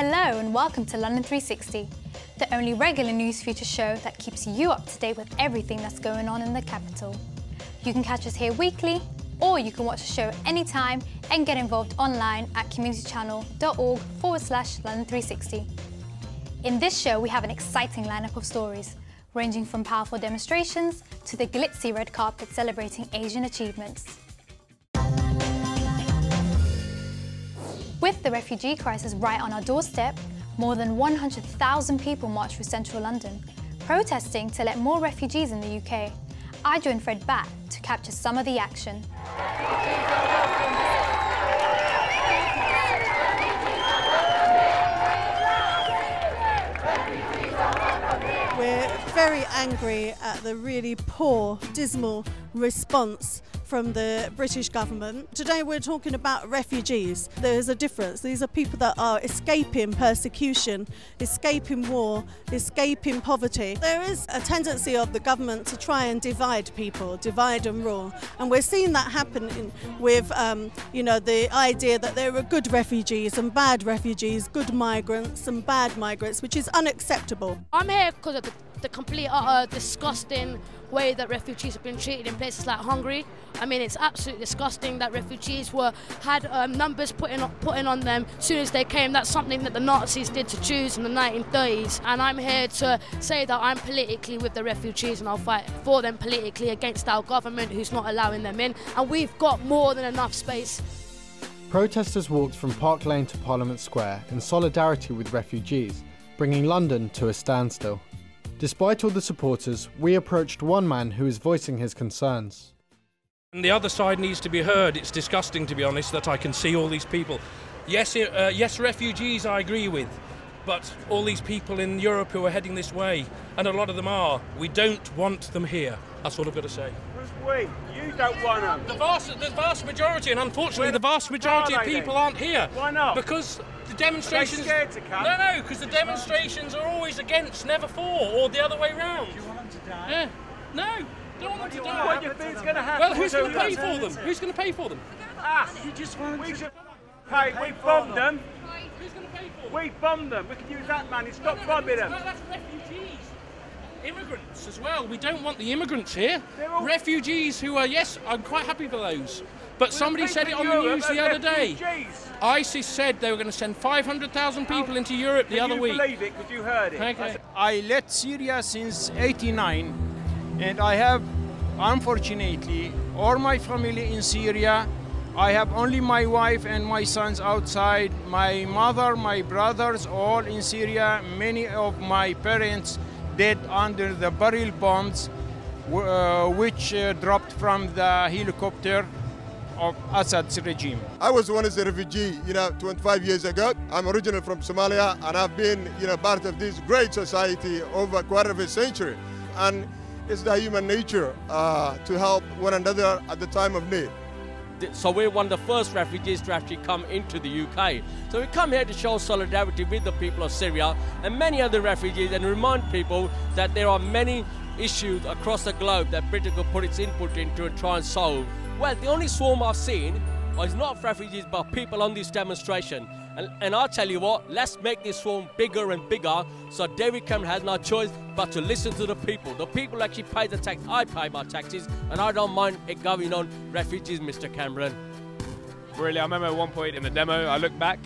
Hello and welcome to London360, the only regular news feature show that keeps you up to date with everything that's going on in the capital. You can catch us here weekly, or you can watch the show anytime and get involved online at communitychannel.org/London360. In this show, we have an exciting lineup of stories, ranging from powerful demonstrations to the glitzy red carpet celebrating Asian achievements. With the refugee crisis right on our doorstep, more than 100,000 people marched through central London, protesting to let more refugees in the UK. I joined Bhat to capture some of the action. We're very angry at the really poor, dismal response from the British government. Today we're talking about refugees. There's a difference. These are people that are escaping persecution, escaping war, escaping poverty. There is a tendency of the government to try and divide people, divide and rule. And we're seeing that happen with the idea that there are good refugees and bad refugees, good migrants and bad migrants, which is unacceptable. I'm here because of the complete disgusting way that refugees have been treated in places like Hungary. I mean, it's absolutely disgusting that refugees had numbers put on them as soon as they came. That's something that the Nazis did to Jews in the 1930s. And I'm here to say that I'm politically with the refugees and I'll fight for them politically against our government who's not allowing them in. And we've got more than enough space. Protesters walked from Park Lane to Parliament Square in solidarity with refugees, bringing London to a standstill. Despite all the supporters, we approached one man who is voicing his concerns. And the other side needs to be heard. It's disgusting, to be honest, that I can see all these people. Yes, refugees I agree with, but all these people in Europe who are heading this way, and a lot of them are, we don't want them here. That's all I've got to say. We? You don't want them. The vast majority, and unfortunately the vast majority of people aren't here. Why not? Because the demonstrations... Are they scared to come? No, because the demonstrations are always against, never for, or the other way round. Do you want them to die? Yeah. No, don't want them to die. What do you think's going to happen? Well, who's going to pay for them? Who's going to pay for them? You just want them to pay. We bombed them. Who's going to pay for them? We bombed them. We could use that money. Stop bombing them. No, that's refugees. Immigrants as well. We don't want the immigrants here. Refugees who are, yes, I'm quite happy for those. But somebody said it on the news the other day. ISIS said they were going to send 500,000 people into Europe the other week. Can you believe it? Because you heard it. Okay. I left Syria since '89, and I have, unfortunately, all my family in Syria. I have only my wife and my sons outside. My mother, my brothers, all in Syria. Many of my parents dead under the barrel bombs which dropped from the helicopter of Assad's regime. I was once a refugee, 25 years ago. I'm originally from Somalia, and I've been, part of this great society over a quarter of a century. And it's the human nature to help one another at the time of need. So we're one of the first refugees to actually come into the UK. So we come here to show solidarity with the people of Syria and many other refugees and remind people that there are many issues across the globe that Britain could put its input into and try and solve. Well, the only swarm I've seen is not refugees but people on this demonstration. And I'll tell you what, let's make this swarm bigger and bigger so David Cameron has no choice but to listen to the people. The people actually pay the tax. I pay my taxes and I don't mind it going on refugees, Mr. Cameron. Really, I remember at one point in the demo, I looked back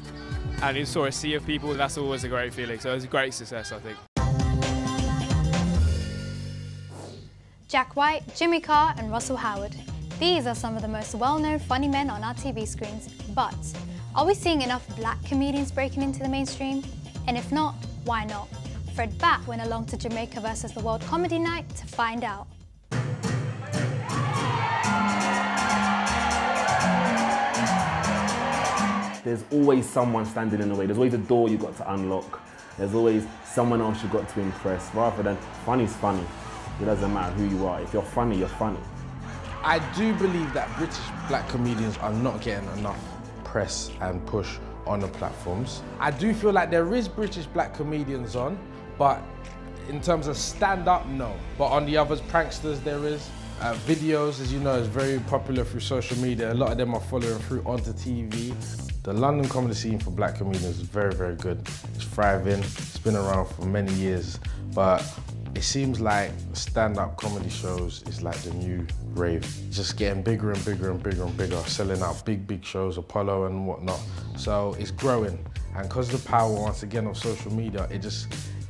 and you saw a sea of people. That's always a great feeling. So it was a great success, I think. Jack White, Jimmy Carr and Russell Howard. These are some of the most well-known funny men on our TV screens, but are we seeing enough black comedians breaking into the mainstream? And if not, why not? Bhat went along to Jamaica VS World comedy night to find out. There's always someone standing in the way. There's always a door you've got to unlock. There's always someone else you've got to impress. Rather than funny's funny. It doesn't matter who you are. If you're funny, you're funny. I do believe that British black comedians are not getting enough press and push on the platforms. I do feel like there is British black comedians on, but in terms of stand-up, no. But on the others, pranksters, there is. Videos, as you know, is very popular through social media. A lot of them are following through onto TV. The London comedy scene for black comedians is very, very good. It's thriving, it's been around for many years, but it seems like stand-up comedy shows is like the new rave. It's just getting bigger and bigger and bigger and bigger, selling out big shows, Apollo and whatnot. So it's growing, and because of the power, once again, of social media,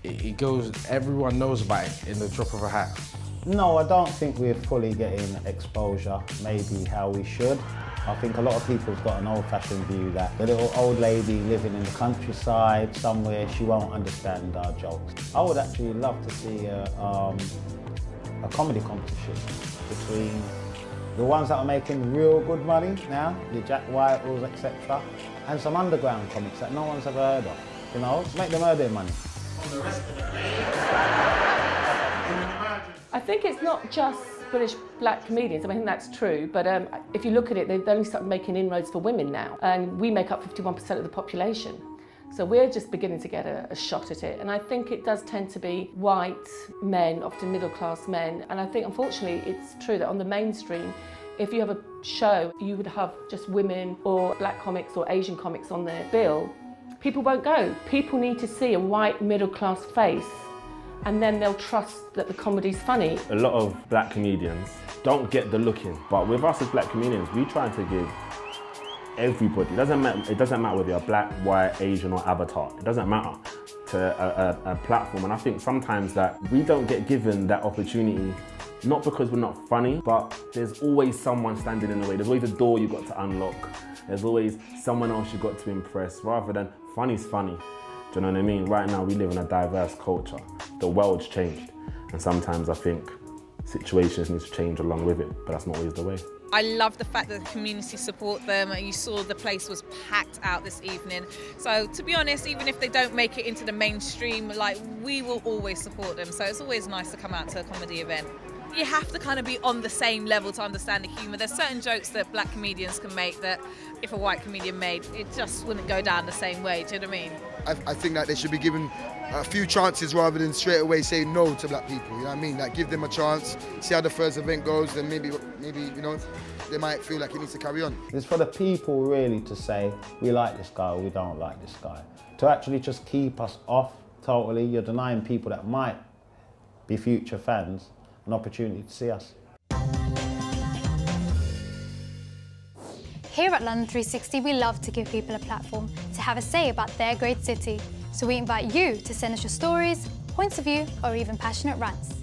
it goes, everyone knows about it in the drop of a hat. No, I don't think we're fully getting exposure, maybe how we should. I think a lot of people have got an old-fashioned view that the little old lady living in the countryside somewhere, she won't understand our jokes. I would actually love to see a comedy competition between the ones that are making real good money now, the Jack Whitehalls, etc., and some underground comics that no one's ever heard of. You know, make them earn their money. I think it's not just British black comedians. I think that's true, but if you look at it, they've only started making inroads for women now, and we make up 51% of the population. So we're just beginning to get a shot at it, and I think it does tend to be white men, often middle-class men, and I think unfortunately it's true that on the mainstream, if you have a show, you would have just women or black comics or Asian comics on their bill, people won't go. People need to see a white middle-class face, and then they'll trust that the comedy's funny. A lot of black comedians don't get the look in, but with us as black comedians, we try to give everybody, it doesn't matter whether you're black, white, Asian or avatar, it doesn't matter, to a platform. And I think sometimes that we don't get given that opportunity, not because we're not funny, but there's always someone standing in the way. There's always a door you've got to unlock. There's always someone else you've got to impress, rather than funny's funny. Do you know what I mean? Right now we live in a diverse culture. The world's changed, and sometimes I think situations need to change along with it, but that's not always the way. I love the fact that the community support them. You saw the place was packed out this evening. So to be honest, even if they don't make it into the mainstream, like, we will always support them. So it's always nice to come out to a comedy event. You have to kind of be on the same level to understand the humour. There's certain jokes that black comedians can make that if a white comedian made, it just wouldn't go down the same way. Do you know what I mean? I think that they should be given a few chances rather than straight away say no to black people. You know what I mean? Like, give them a chance, see how the first event goes, then maybe you know, they might feel like it needs to carry on. It's for the people really to say, we like this guy or we don't like this guy. To actually just keep us off totally, you're denying people that might be future fans an opportunity to see us. Here at London360, we love to give people a platform to have a say about their great city. So we invite you to send us your stories, points of view, or even passionate rants.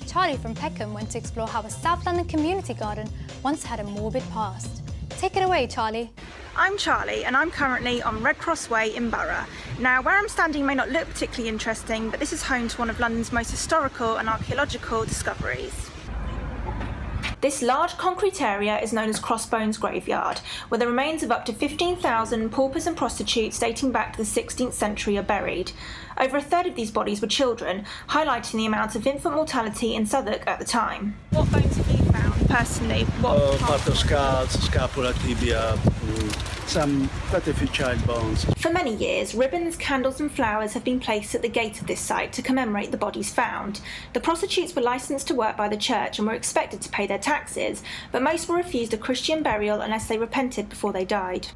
Charli from Peckham went to explore how a South London community garden once had a morbid past. Take it away, Charli. I'm Charli, and I'm currently on Red Cross Way in Borough. Now, where I'm standing may not look particularly interesting, but this is home to one of London's most historical and archaeological discoveries. This large concrete area is known as Crossbones Graveyard, where the remains of up to 15,000 paupers and prostitutes dating back to the 16th century are buried. Over a third of these bodies were children, highlighting the amount of infant mortality in Southwark at the time. What bones have you found, personally? Part of skulls, scapula, tibia, quite a few child bones. For many years, ribbons, candles and flowers have been placed at the gate of this site to commemorate the bodies found. The prostitutes were licensed to work by the church and were expected to pay their taxes, but most were refused a Christian burial unless they repented before they died.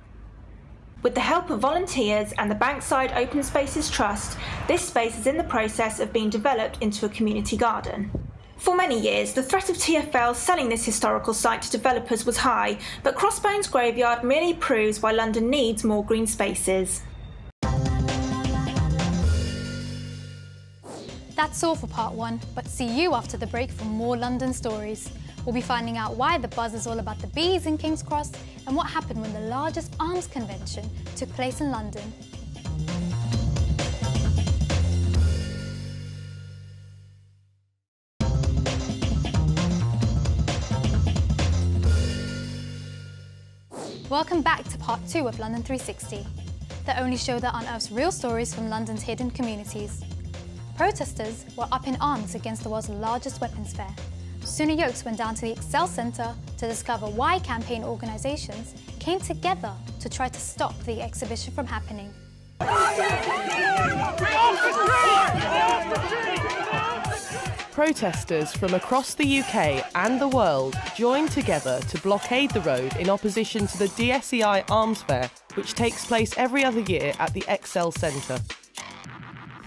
With the help of volunteers and the Bankside Open Spaces Trust, this space is in the process of being developed into a community garden. For many years, the threat of TfL selling this historical site to developers was high, but Crossbones Graveyard merely proves why London needs more green spaces. That's all for part one, but see you after the break for more London stories. We'll be finding out why the buzz is all about the bees in King's Cross and what happened when the largest arms convention took place in London. Welcome back to part 2 of London360, the only show that unearths real stories from London's hidden communities. Protesters were up in arms against the world's largest weapons fair. Sooner Yokes went down to the Excel Centre to discover why campaign organisations came together to try to stop the exhibition from happening. Protesters from across the UK and the world joined together to blockade the road in opposition to the DSEI Arms Fair, which takes place every other year at the Excel Centre.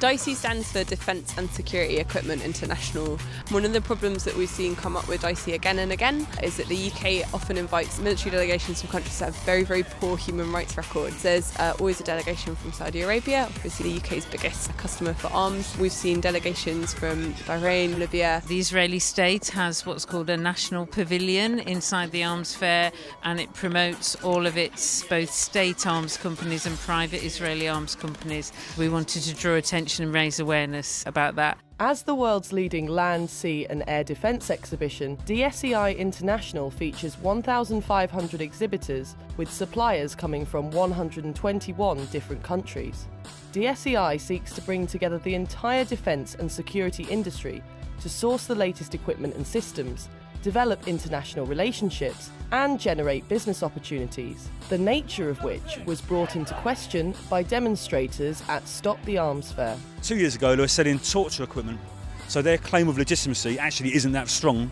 DICE stands for Defence and Security Equipment International. One of the problems that we've seen come up with DICE again and again is that the UK often invites military delegations from countries that have very, very poor human rights records. There's always a delegation from Saudi Arabia, obviously the UK's biggest customer for arms. We've seen delegations from Bahrain, Libya. The Israeli state has what's called a national pavilion inside the arms fair, and it promotes all of its both state arms companies and private Israeli arms companies. We wanted to draw attention and raise awareness about that. As the world's leading land, sea and air defence exhibition, DSEI International features 1,500 exhibitors with suppliers coming from 121 different countries. DSEI seeks to bring together the entire defence and security industry to source the latest equipment and systems, develop international relationships and generate business opportunities, the nature of which was brought into question by demonstrators at Stop the Arms Fair. 2 years ago they were selling torture equipment, so their claim of legitimacy actually isn't that strong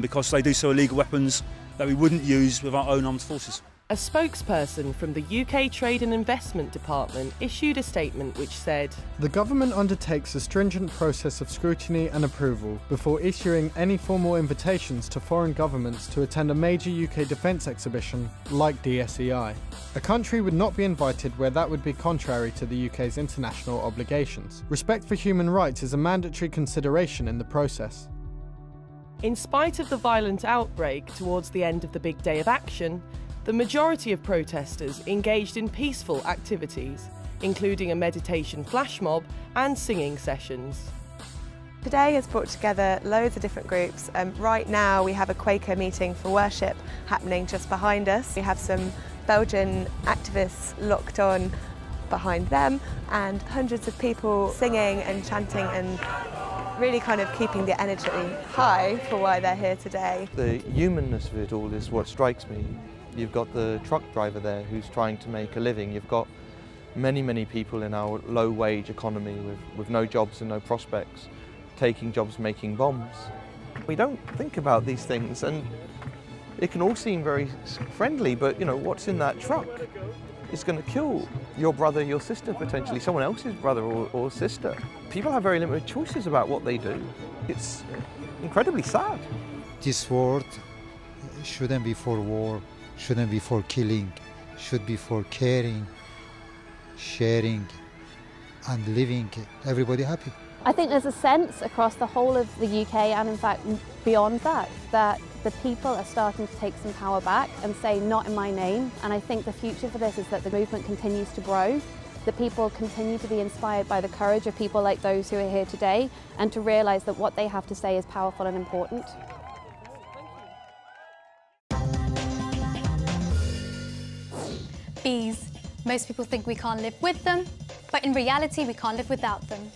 because they do sell illegal weapons that we wouldn't use with our own armed forces. A spokesperson from the UK Trade and Investment Department issued a statement which said, "The government undertakes a stringent process of scrutiny and approval before issuing any formal invitations to foreign governments to attend a major UK defence exhibition like DSEI. A country would not be invited where that would be contrary to the UK's international obligations. Respect for human rights is a mandatory consideration in the process." In spite of the violent outbreak towards the end of the big day of action, the majority of protesters engaged in peaceful activities, including a meditation flash mob and singing sessions. Today has brought together loads of different groups. Right now we have a Quaker meeting for worship happening just behind us. We have some Belgian activists locked on behind them and hundreds of people singing and chanting and really kind of keeping the energy high for why they're here today. The humanness of it all is what strikes me. You've got the truck driver there who's trying to make a living. You've got many, many people in our low-wage economy with no jobs and no prospects, taking jobs making bombs. We don't think about these things, and it can all seem very friendly, but you know, what's in that truck is going to kill your brother, your sister, potentially someone else's brother or sister. People have very limited choices about what they do. It's incredibly sad. This world shouldn't be for war, shouldn't be for killing, should be for caring, sharing and living everybody happy. I think there's a sense across the whole of the UK and in fact beyond that, that the people are starting to take some power back and say not in my name, and I think the future for this is that the movement continues to grow, that people continue to be inspired by the courage of people like those who are here today and to realise that what they have to say is powerful and important. Bees. Most people think we can't live with them, but in reality we can't live without them.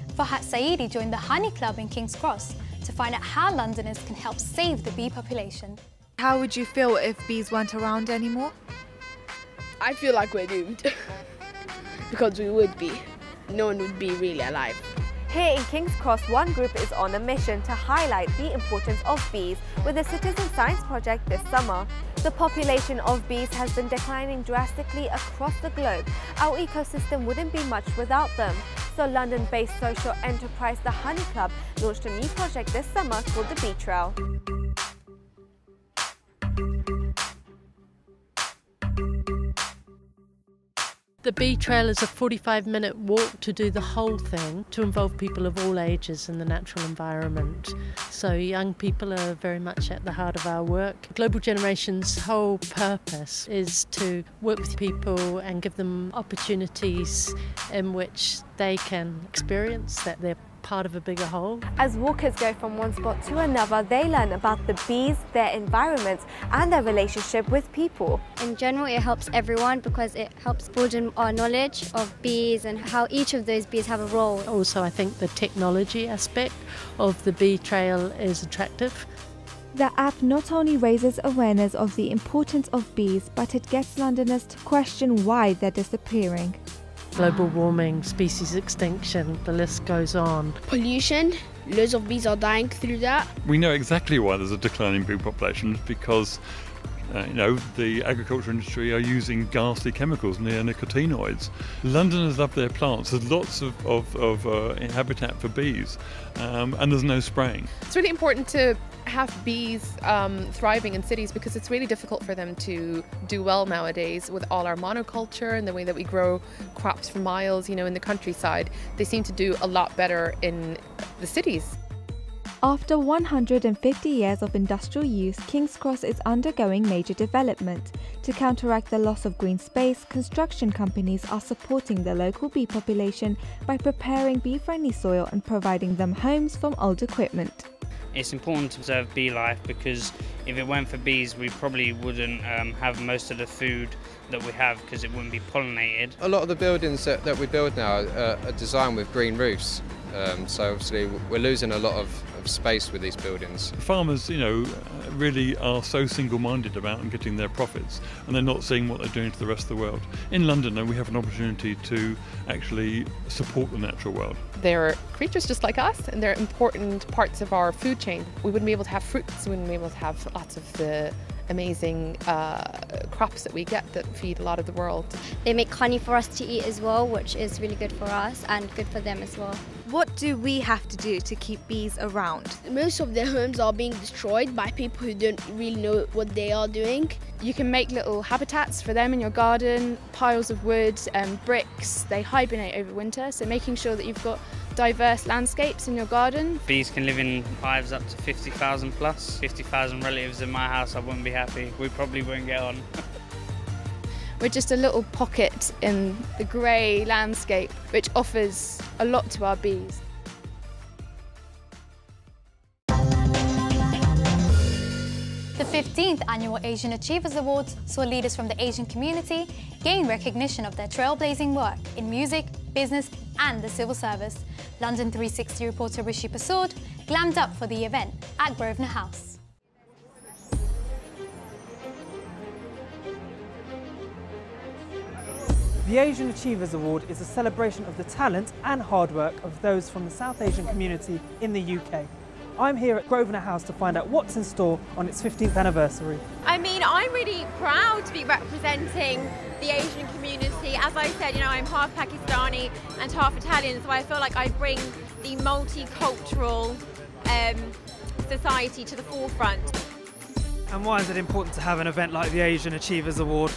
Bhat Saidi joined the Honey Club in King's Cross to find out how Londoners can help save the bee population. How would you feel if bees weren't around anymore? I feel like we're doomed. Because we would be. No one would be really alive. Here in King's Cross, one group is on a mission to highlight the importance of bees with a citizen science project this summer. The population of bees has been declining drastically across the globe. Our ecosystem wouldn't be much without them. So London-based social enterprise The Honey Club launched a new project this summer called the Bee Trail. The Bee Trail is a 45-minute walk to do the whole thing, to involve people of all ages in the natural environment. So young people are very much at the heart of our work. Global Generation's whole purpose is to work with people and give them opportunities in which they can experience that they're part of a bigger whole. As walkers go from one spot to another, they learn about the bees, their environments and their relationship with people. In general, it helps everyone because it helps broaden our knowledge of bees and how each of those bees have a role. Also, I think the technology aspect of the Bee Trail is attractive. The app not only raises awareness of the importance of bees, but it gets Londoners to question why they're disappearing. Global warming, species extinction, the list goes on. Pollution, loads of bees are dying through that. We know exactly why there's a declining bee population, because the agriculture industry are using ghastly chemicals, neonicotinoids. Londoners love their plants. There's lots of habitat for bees, and there's no spraying. It's really important to have bees thriving in cities, because it's really difficult for them to do well nowadays with all our monoculture and the way that we grow crops for miles, in the countryside. They seem to do a lot better in the cities. After 150 years of industrial use, King's Cross is undergoing major development. To counteract the loss of green space, construction companies are supporting the local bee population by preparing bee-friendly soil and providing them homes from old equipment. It's important to preserve bee life, because if it weren't for bees, we probably wouldn't have most of the food that we have, because it wouldn't be pollinated. A lot of the buildings that we build now are designed with green roofs, so obviously we're losing a lot of space with these buildings. Farmers, really are so single-minded about getting their profits, and they're not seeing what they're doing to the rest of the world. In London, we have an opportunity to actually support the natural world. They're creatures just like us, and they're important parts of our food chain. We wouldn't be able to have fruits, we wouldn't be able to have lots of the amazing crops that we get that feed a lot of the world. They make honey for us to eat as well, which is really good for us and good for them as well. What do we have to do to keep bees around? Most of their homes are being destroyed by people who don't really know what they are doing. You can make little habitats for them in your garden, piles of wood and bricks. They hibernate over winter, so making sure that you've got diverse landscapes in your garden. Bees can live in hives up to 50,000 plus. 50,000 relatives in my house, I wouldn't be happy. We probably wouldn't get on. We're just a little pocket in the grey landscape, which offers a lot to our bees. The 15th Annual Asian Achievers Awards saw leaders from the Asian community gain recognition of their trailblazing work in music, business and the civil service. London360 reporter Rishi Pasood glammed up for the event at Grosvenor House. The Asian Achievers Award is a celebration of the talent and hard work of those from the South Asian community in the UK. I'm here at Grosvenor House to find out what's in store on its 15th anniversary. I mean, I'm really proud to be representing the Asian community. As I said, I'm half Pakistani and half Italian, so I feel like I bring the multicultural society to the forefront. And why is it important to have an event like the Asian Achievers Award?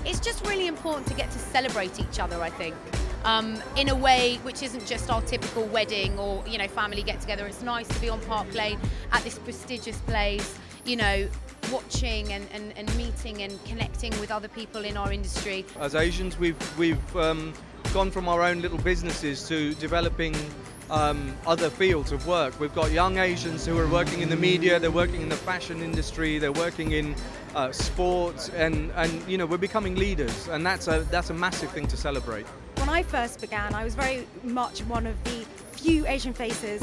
It's just really important to get to celebrate each other, I think, in a way which isn't just our typical wedding or, family get-together. It's nice to be on Park Lane at this prestigious place, watching and meeting and connecting with other people in our industry. As Asians, we've gone from our own little businesses to developing other fields of work. We've got young Asians who are working in the media, they're working in the fashion industry, they're working in sports, and we're becoming leaders, and that's a massive thing to celebrate. When I first began, I was very much one of the few Asian faces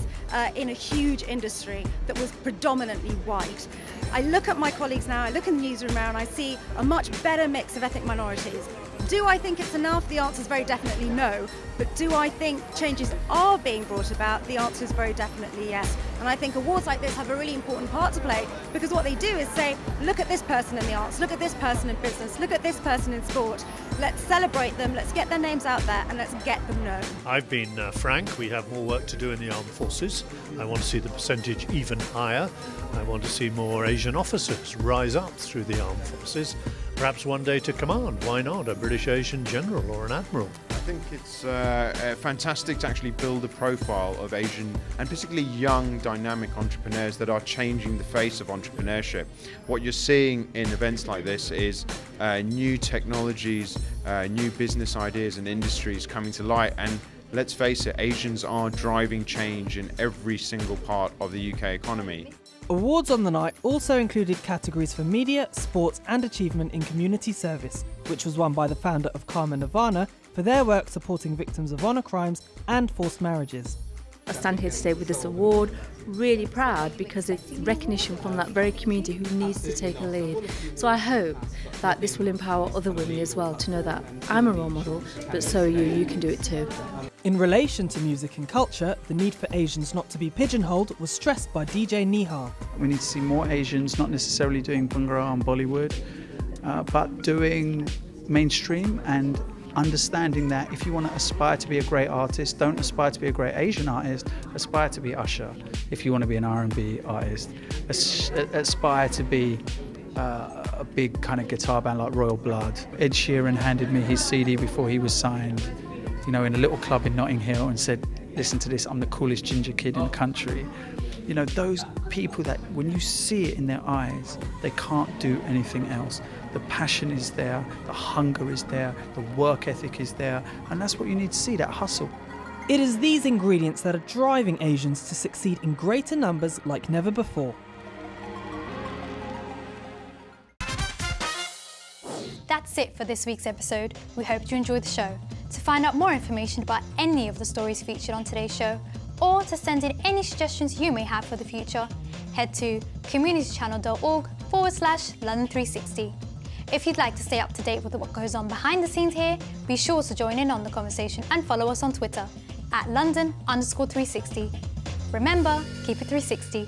in a huge industry that was predominantly white. I look at my colleagues now, I look in the newsroom now, and I see a much better mix of ethnic minorities. Do I think it's enough? The answer is very definitely no. But do I think changes are being brought about? The answer is very definitely yes. And I think awards like this have a really important part to play, because what they do is say, look at this person in the arts, look at this person in business, look at this person in sport. Let's celebrate them, let's get their names out there, and let's get them known. I've been frank, we have more work to do in the armed forces. I want to see the percentage even higher. I want to see more Asian officers rise up through the armed forces. Perhaps one day to command, why not, a British Asian general or an admiral. I think it's fantastic to actually build a profile of Asian and particularly young, dynamic entrepreneurs that are changing the face of entrepreneurship. What you're seeing in events like this is new technologies, new business ideas and industries coming to light, and let's face it, Asians are driving change in every single part of the UK economy. Awards on the night also included categories for media, sports and achievement in community service, which was won by the founder of Karma Nirvana for their work supporting victims of honour crimes and forced marriages. I stand here today with this award, really proud because it's recognition from that very community who needs to take a lead. So I hope that this will empower other women as well to know that I'm a role model, but so are you can do it too. In relation to music and culture, the need for Asians not to be pigeonholed was stressed by DJ Nihar. We need to see more Asians, not necessarily doing Bhangra and Bollywood, but doing mainstream and understanding that if you want to aspire to be a great artist, don't aspire to be a great Asian artist, aspire to be Usher. If you want to be an R&B artist, aspire to be a big kind of guitar band like Royal Blood. Ed Sheeran handed me his CD before he was signed, you know, in a little club in Notting Hill and said, listen to this, I'm the coolest ginger kid in the country. You know, those people that when you see it in their eyes, they can't do anything else. The passion is there, the hunger is there, the work ethic is there, and that's what you need to see, that hustle. It is these ingredients that are driving Asians to succeed in greater numbers like never before. That's it for this week's episode. We hope you enjoyed the show. To find out more information about any of the stories featured on today's show, or to send in any suggestions you may have for the future, head to communitychannel.org/London360. If you'd like to stay up to date with what goes on behind the scenes here, be sure to join in on the conversation and follow us on Twitter @London_360. Remember, keep it 360.